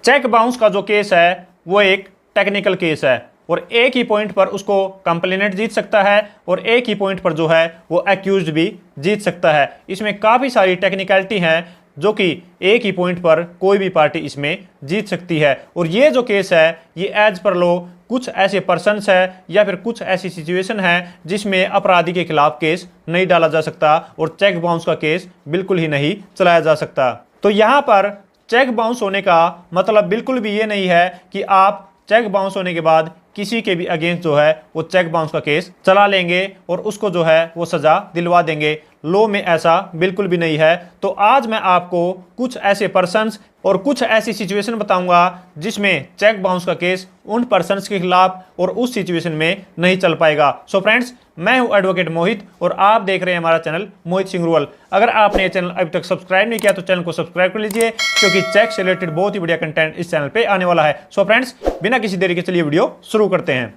Cheque bounce का जो case है वो एक टेक्निकल केस है और एक ही पॉइंट पर उसको कंप्लेनेंट जीत सकता है और एक ही पॉइंट पर जो है वो एक्यूज्ड भी जीत सकता है। इसमें काफ़ी सारी टेक्निकलिटी हैं जो कि एक ही पॉइंट पर कोई भी पार्टी इसमें जीत सकती है। और ये जो केस है ये एज पर लॉ कुछ ऐसे पर्सन्स है या फिर कुछ ऐसी सिचुएशन है जिसमें अपराधी के खिलाफ केस नहीं डाला जा सकता और चेक बाउंस का केस बिल्कुल ही नहीं चलाया जा सकता। तो यहाँ पर चेक बाउंस होने का मतलब बिल्कुल भी ये नहीं है कि आप चेक बाउंस होने के बाद किसी के भी अगेंस्ट जो है वो चेक बाउंस का केस चला लेंगे और उसको जो है वो सजा दिलवा देंगे। लॉ में ऐसा बिल्कुल भी नहीं है। तो आज मैं आपको कुछ ऐसे पर्सन्स और कुछ ऐसी सिचुएशन बताऊंगा जिसमें चेक बाउंस का केस उन पर्सन्स के खिलाफ और उस सिचुएशन में नहीं चल पाएगा। सो फ्रेंड्स, मैं हूं एडवोकेट मोहित और आप देख रहे हैं हमारा चैनल मोहित सिंह रूरल। अगर आपने ये चैनल अभी तक सब्सक्राइब नहीं किया तो चैनल को सब्सक्राइब कर लीजिए क्योंकि चेक से रिलेटेड बहुत ही बढ़िया कंटेंट इस चैनल पे आने वाला है। सो फ्रेंड्स, बिना किसी देरी के चलिए वीडियो शुरू करते हैं।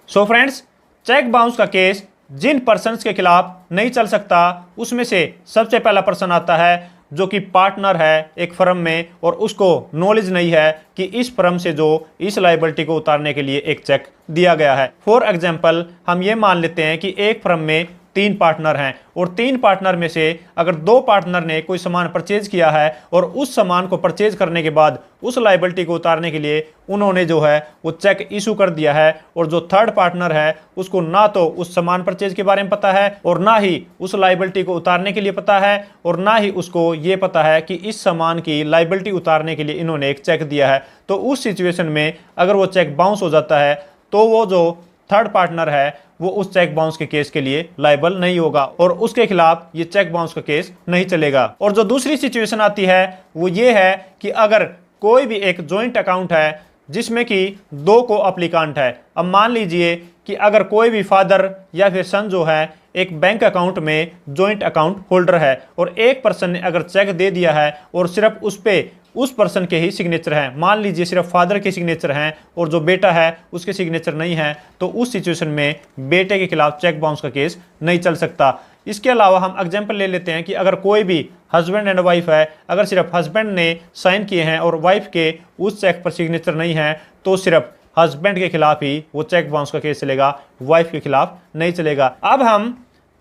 सो फ्रेंड्स, चेक बाउंस का केस जिन पर्सन्स के खिलाफ नहीं चल सकता उसमें से सबसे पहला पर्सन आता है जो कि पार्टनर है एक फर्म में और उसको नॉलेज नहीं है कि इस फर्म से जो इस लायबिलिटी को उतारने के लिए एक चेक दिया गया है। फॉर एग्जांपल, हम ये मान लेते हैं कि एक फर्म में 3 पार्टनर हैं और 3 पार्टनर में से अगर 2 पार्टनर ने कोई सामान परचेज किया है और उस सामान को परचेज करने के बाद उस लायबिलिटी को उतारने के लिए उन्होंने जो है वो चेक इशू कर दिया है और जो थर्ड पार्टनर है उसको ना तो उस सामान परचेज के बारे में पता है और ना ही उस लायबिलिटी को उतारने के लिए पता है और ना ही उसको ये पता है कि इस सामान की लायबिलिटी उतारने के लिए इन्होंने एक चेक दिया है। तो उस सिचुएशन में अगर वो चेक बाउंस हो जाता है तो वो जो थर्ड पार्टनर है वो उस चेक बाउंस के केस के लिए लायबल नहीं होगा और उसके खिलाफ ये चेक बाउंस का केस नहीं चलेगा। और जो दूसरी सिचुएशन आती है वो ये है कि अगर कोई भी एक जॉइंट अकाउंट है जिसमें कि 2 को अप्लीकांट है। अब मान लीजिए कि अगर कोई भी फादर या फिर सन जो है एक बैंक अकाउंट में जॉइंट अकाउंट होल्डर है और एक पर्सन ने अगर चेक दे दिया है और सिर्फ उस पे उस पर्सन के ही सिग्नेचर हैं, मान लीजिए सिर्फ फादर के सिग्नेचर हैं और जो बेटा है उसके सिग्नेचर नहीं है, तो उस सिचुएशन में बेटे के खिलाफ चेक बाउंस का केस नहीं चल सकता। इसके अलावा हम एग्जांपल ले लेते हैं कि अगर कोई भी हस्बैंड एंड वाइफ है, अगर सिर्फ हस्बैंड ने साइन किए हैं और वाइफ के उस चेक पर सिग्नेचर नहीं है तो सिर्फ हस्बैंड के खिलाफ ही वो चेक बाउंस का केस चलेगा, वाइफ के खिलाफ नहीं चलेगा। अब हम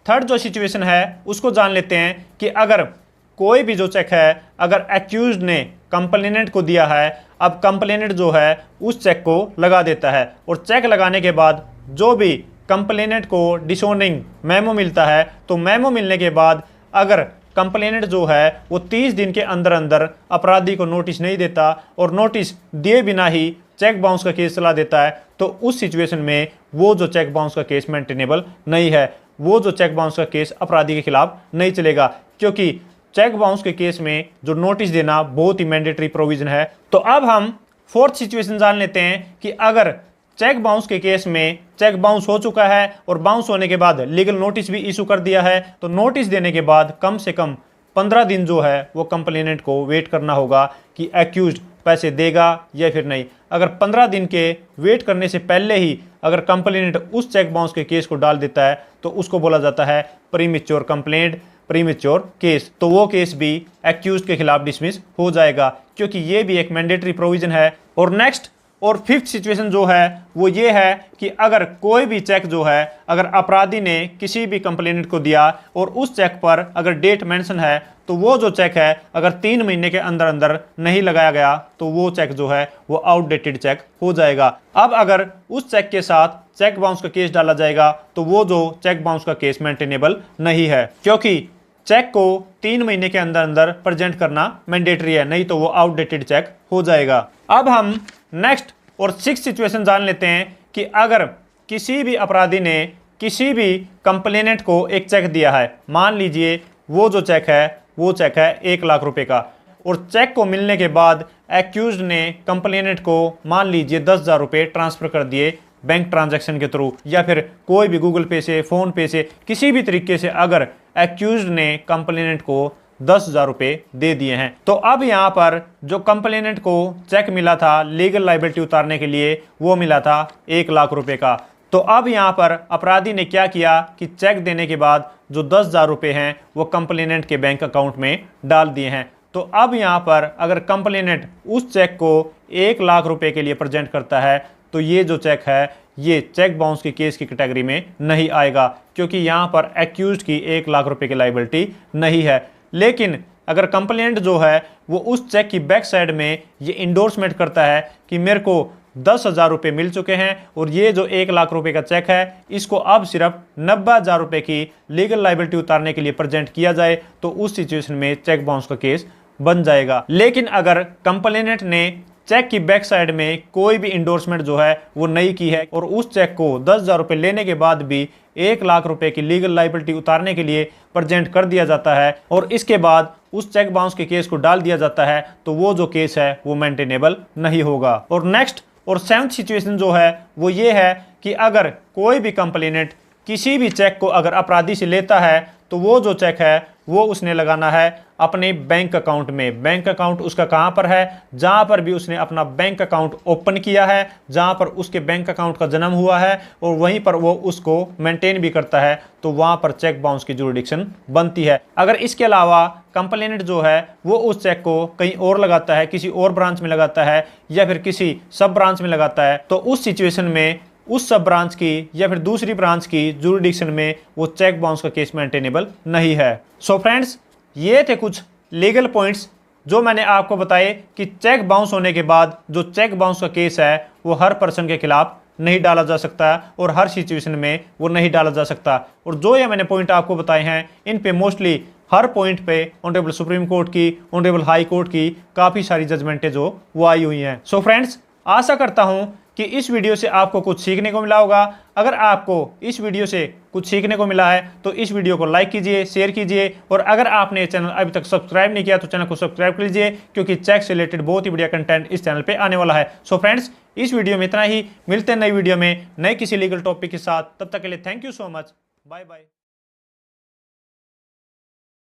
थर्ड जो सिचुएशन है उसको जान लेते हैं कि अगर कोई भी जो चेक है अगर एक्यूज्ड ने कंप्लेनेंट को दिया है, अब कंप्लेनेंट जो है उस चेक को लगा देता है और चेक लगाने के बाद जो भी कंप्लेनेंट को डिसोनिंग मेमो मिलता है तो मेमो मिलने के बाद अगर कंप्लेनेंट जो है वो 30 दिन के अंदर अंदर अपराधी को नोटिस नहीं देता और नोटिस दिए बिना ही चेक बाउंस का केस चला देता है तो उस सिचुएशन में वो जो चेक बाउंस का केस मेंटेनेबल नहीं है, वो जो चेक बाउंस का केस अपराधी के खिलाफ नहीं चलेगा क्योंकि चेक बाउंस के केस में जो नोटिस देना बहुत ही मैंडेटरी प्रोविजन है। तो अब हम फोर्थ सिचुएशन जान लेते हैं कि अगर चेक बाउंस के केस में चेक बाउंस हो चुका है और बाउंस होने के बाद लीगल नोटिस भी इशू कर दिया है तो नोटिस देने के बाद कम से कम 15 दिन जो है वो कंप्लेनेंट को वेट करना होगा कि एक्यूज्ड पैसे देगा या फिर नहीं। अगर 15 दिन के वेट करने से पहले ही अगर कंप्लेनेंट उस चेक बाउंस के केस को डाल देता है तो उसको बोला जाता है प्रीमेच्योर कंप्लेंट, प्रीमेच्योर केस। तो वो केस भी एक्यूज्ड के खिलाफ डिसमिस हो जाएगा क्योंकि ये भी एक मैंडेटरी प्रोविजन है। और नेक्स्ट और फिफ्थ सिचुएशन जो है वो ये है कि अगर कोई भी चेक जो है अगर अपराधी ने किसी भी कंप्लेनेंट को दिया और उस चेक पर अगर डेट मेंशन है तो वो जो चेक है अगर 3 महीने के अंदर अंदर नहीं लगाया गया तो वो चेक जो है वो आउटडेटेड चेक हो जाएगा। अब अगर उस चेक के साथ चेक बाउंस का केस डाला जाएगा तो वो जो चेक बाउंस का केस मेंटेनेबल नहीं है क्योंकि चेक को 3 महीने के अंदर अंदर प्रेजेंट करना मैंडेटरी है, नहीं तो वो आउटडेटेड चेक हो जाएगा। अब हम नेक्स्ट और 6th सिचुएशन जान लेते हैं कि अगर किसी भी अपराधी ने किसी भी कंप्लेनेंट को एक चेक दिया है, मान लीजिए वो जो चेक है वो चेक है 1 लाख रुपए का और चेक को मिलने के बाद एक्यूज्ड ने कंप्लेनेंट को मान लीजिए 10,000 रुपये ट्रांसफर कर दिए बैंक ट्रांजैक्शन के थ्रू या फिर कोई भी गूगल पे से, फोन पे से, किसी भी तरीके से अगर एक्यूज्ड ने कंप्लेनेंट को 10,000 रुपये दे दिए हैं तो अब यहाँ पर जो कंप्लेनेंट को चेक मिला था लीगल लायबिलिटी उतारने के लिए वो मिला था 1 लाख रुपए का। तो अब यहाँ पर अपराधी ने क्या किया कि चेक देने के बाद जो 10,000 रुपये हैं वो कंप्लेनेंट के बैंक अकाउंट में डाल दिए हैं। तो तो अब यहाँ पर अगर कंप्लेनेंट उस चेक को 1 लाख रुपए के लिए प्रेजेंट करता है तो ये जो चेक है ये चेक बाउंस के केस की कैटेगरी में नहीं आएगा, क्योंकि यहाँ पर एक्यूज्ड की 1 लाख रुपए की लायबिलिटी नहीं है। लेकिन अगर कंप्लेनेंट जो है वो उस चेक की बैक साइड में ये इंडोर्समेंट करता है कि मेरे को 10,000 रुपये मिल चुके हैं और ये जो 1 लाख रुपए का चेक है इसको अब सिर्फ 90,000 रुपये की लीगल लायबिलिटी उतारने के लिए प्रेजेंट किया जाए, तो उस सिचुएशन में चेक बाउंस का केस बन जाएगा। लेकिन अगर कंप्लेनेंट ने चेक की बैक साइड में कोई भी इंडोर्समेंट जो है वो नहीं की है और उस चेक को 10,000 रुपये लेने के बाद भी 1 लाख रुपए की लीगल लायबिलिटी उतारने के लिए प्रेजेंट कर दिया जाता है और इसके बाद उस चेक बाउंस के केस को डाल दिया जाता है, तो वो जो केस है वो मेंटेनेबल नहीं होगा। और नेक्स्ट और 7th सिचुएशन जो है वो ये है कि अगर कोई भी कंप्लेनेंट किसी भी चेक को अगर अपराधी से लेता है तो वो जो चेक है वो उसने लगाना है अपने बैंक अकाउंट में। बैंक अकाउंट उसका कहाँ पर है? जहाँ पर भी उसने अपना बैंक अकाउंट ओपन किया है, जहाँ पर उसके बैंक अकाउंट का जन्म हुआ है और वहीं पर वो उसको मेंटेन भी करता है, तो वहाँ पर चेक बाउंस की जुरिडिक्शन बनती है। अगर इसके अलावा कंप्लेनेंट जो है वो उस चेक को कहीं और लगाता है, किसी और ब्रांच में लगाता है या फिर किसी सब ब्रांच में लगाता है, तो उस सिचुएशन में उस सब ब्रांच की या फिर दूसरी ब्रांच की जुरिडिक्शन में वो चेक बाउंस का केस मेंटेनेबल नहीं है। सो फ्रेंड्स, ये थे कुछ लीगल पॉइंट्स जो मैंने आपको बताए कि चेक बाउंस होने के बाद जो चेक बाउंस का केस है वो हर पर्सन के खिलाफ नहीं डाला जा सकता और हर सिचुएशन में वो नहीं डाला जा सकता। और जो ये मैंने पॉइंट आपको बताए हैं इन पे मोस्टली हर पॉइंट पे ऑनरेबल सुप्रीम कोर्ट की, ऑनरेबल हाई कोर्ट की काफ़ी सारी जजमेंटें जो वो आई हुई हैं। सो फ्रेंड्स, आशा करता हूं कि इस वीडियो से आपको कुछ सीखने को मिला होगा। अगर आपको इस वीडियो से कुछ सीखने को मिला है तो इस वीडियो को लाइक कीजिए, शेयर कीजिए और अगर आपने चैनल अभी तक सब्सक्राइब नहीं किया तो चैनल को सब्सक्राइब कर लीजिए, क्योंकि चेक से रिलेटेड बहुत ही बढ़िया कंटेंट इस चैनल पे आने वाला है। सो फ्रेंड्स, इस वीडियो में इतना ही। मिलते हैं नई वीडियो में नए किसी लीगल टॉपिक के साथ। तब तक के लिए thank you so much. Bye bye.